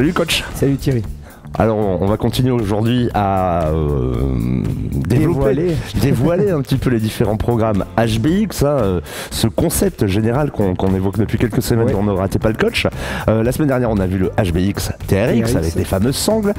Salut coach. Salut Thierry. Alors on va continuer aujourd'hui à dévoiler un petit peu les différents programmes HBX, ce concept général qu'on évoque depuis quelques semaines dans Ne ratez pas le coach. La semaine dernière on a vu le HBX TRX avec les fameuses sangles.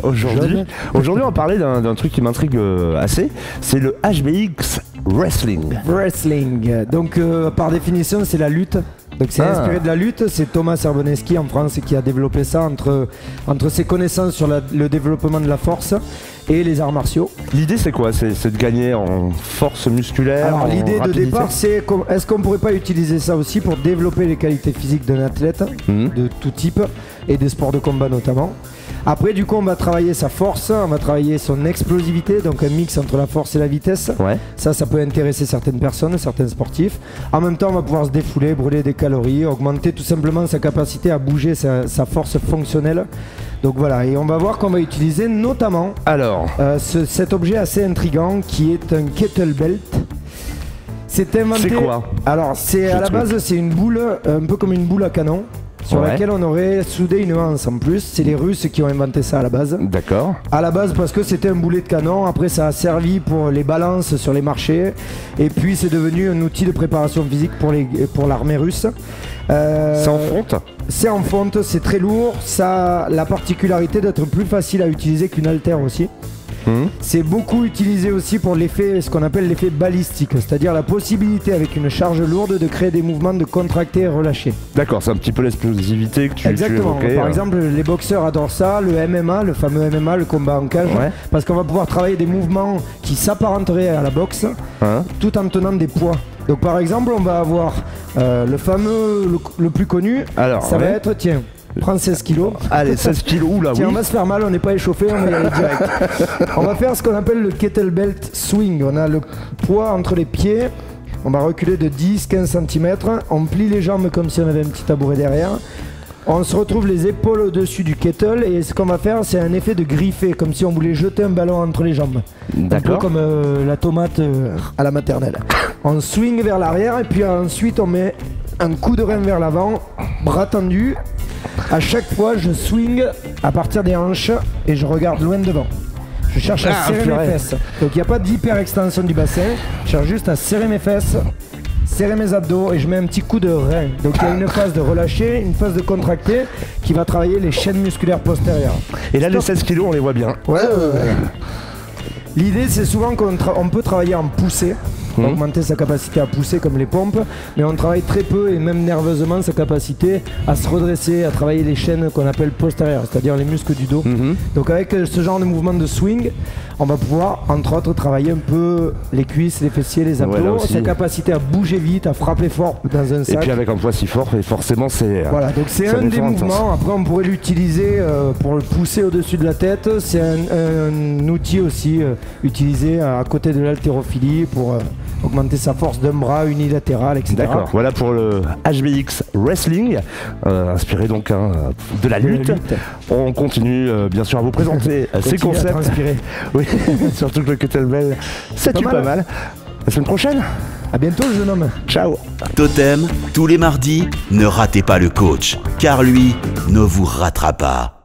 Aujourd'hui on va parler d'un truc qui m'intrigue assez, c'est le HBX Wrestling. Donc par définition c'est la lutte. Donc c'est inspiré de la lutte, c'est Thomas Serboneski en France qui a développé ça entre ses connaissances sur le développement de la force et les arts martiaux. L'idée c'est quoi? C'est de gagner en force musculaire? Alors l'idée de départ c'est est-ce qu'on pourrait pas utiliser ça aussi pour développer les qualités physiques d'un athlète de tout type et des sports de combat notamment. Après du coup on va travailler sa force, on va travailler son explosivité, donc un mix entre la force et la vitesse. Ça peut intéresser certaines personnes, certains sportifs. En même temps on va pouvoir se défouler, brûler des calories, augmenter tout simplement sa capacité à bouger, sa force fonctionnelle. Donc voilà, et on va voir qu'on va utiliser notamment cet objet assez intriguant qui est un kettlebell. C'est inventé. C'est quoi? Alors à la base c'est une boule, un peu comme une boule à canon, sur laquelle on aurait soudé une anse en plus. C'est les Russes qui ont inventé ça à la base. D'accord. À la base parce que c'était un boulet de canon, après ça a servi pour les balances sur les marchés, et puis c'est devenu un outil de préparation physique pour l'armée russe. C'est en fonte? C'est en fonte, c'est très lourd, ça a la particularité d'être plus facile à utiliser qu'une haltère aussi. C'est beaucoup utilisé aussi pour l'effet, ce qu'on appelle l'effet balistique, c'est-à-dire la possibilité avec une charge lourde de créer des mouvements de contracter et relâcher. D'accord, c'est un petit peu l'explosivité que tu évoquais. Par exemple, les boxeurs adorent ça, le MMA, le fameux MMA, le combat en cage, parce qu'on va pouvoir travailler des mouvements qui s'apparenteraient à la boxe, tout en tenant des poids. Donc par exemple, on va avoir le fameux, le plus connu, ça va être, tiens, prends 16 kilos. Allez, 16 kilos, oula, tiens, on va se faire mal, on n'est pas échauffé, on va y aller direct. On va faire ce qu'on appelle le kettlebell swing. On a le poids entre les pieds, on va reculer de 10-15 cm, on plie les jambes comme si on avait un petit tabouret derrière. On se retrouve les épaules au-dessus du kettle et ce qu'on va faire c'est un effet de griffé, comme si on voulait jeter un ballon entre les jambes. Un peu comme la tomate à la maternelle. On swing vers l'arrière et puis ensuite on met un coup de rein vers l'avant, bras tendus. À chaque fois je swing à partir des hanches et je regarde loin devant. Je cherche à serrer mes fesses. Donc il n'y a pas d'hyper extension du bassin, je cherche juste à serrer mes fesses, serrer mes abdos et je mets un petit coup de rein. Donc il y a une phase de relâcher, une phase de contracter qui va travailler les chaînes musculaires postérieures. Et là les 16 kilos on les voit bien. L'idée c'est souvent qu'on peut travailler en poussée, augmenter sa capacité à pousser comme les pompes, mais on travaille très peu et même nerveusement sa capacité à se redresser, à travailler les chaînes qu'on appelle postérieures, c'est-à-dire les muscles du dos. Donc avec ce genre de mouvement de swing, on va pouvoir entre autres travailler un peu les cuisses, les fessiers, les abdos, sa capacité à bouger vite, à frapper fort dans un sac. Et puis avec un poids si fort, forcément c'est... Voilà, donc c'est un des mouvements. Après on pourrait l'utiliser pour le pousser au-dessus de la tête. C'est un outil aussi utilisé à côté de l'haltérophilie pour augmenter sa force d'un bras unilatéral, etc. D'accord, voilà pour le HBX Wrestling, inspiré donc de la lutte. On continue bien sûr à vous présenter ces concepts. Oui, surtout que le kettlebell, ça tue pas mal. La semaine prochaine. À bientôt le jeune homme. Ciao. Totem, tous les mardis, ne ratez pas le coach, car lui ne vous ratera pas.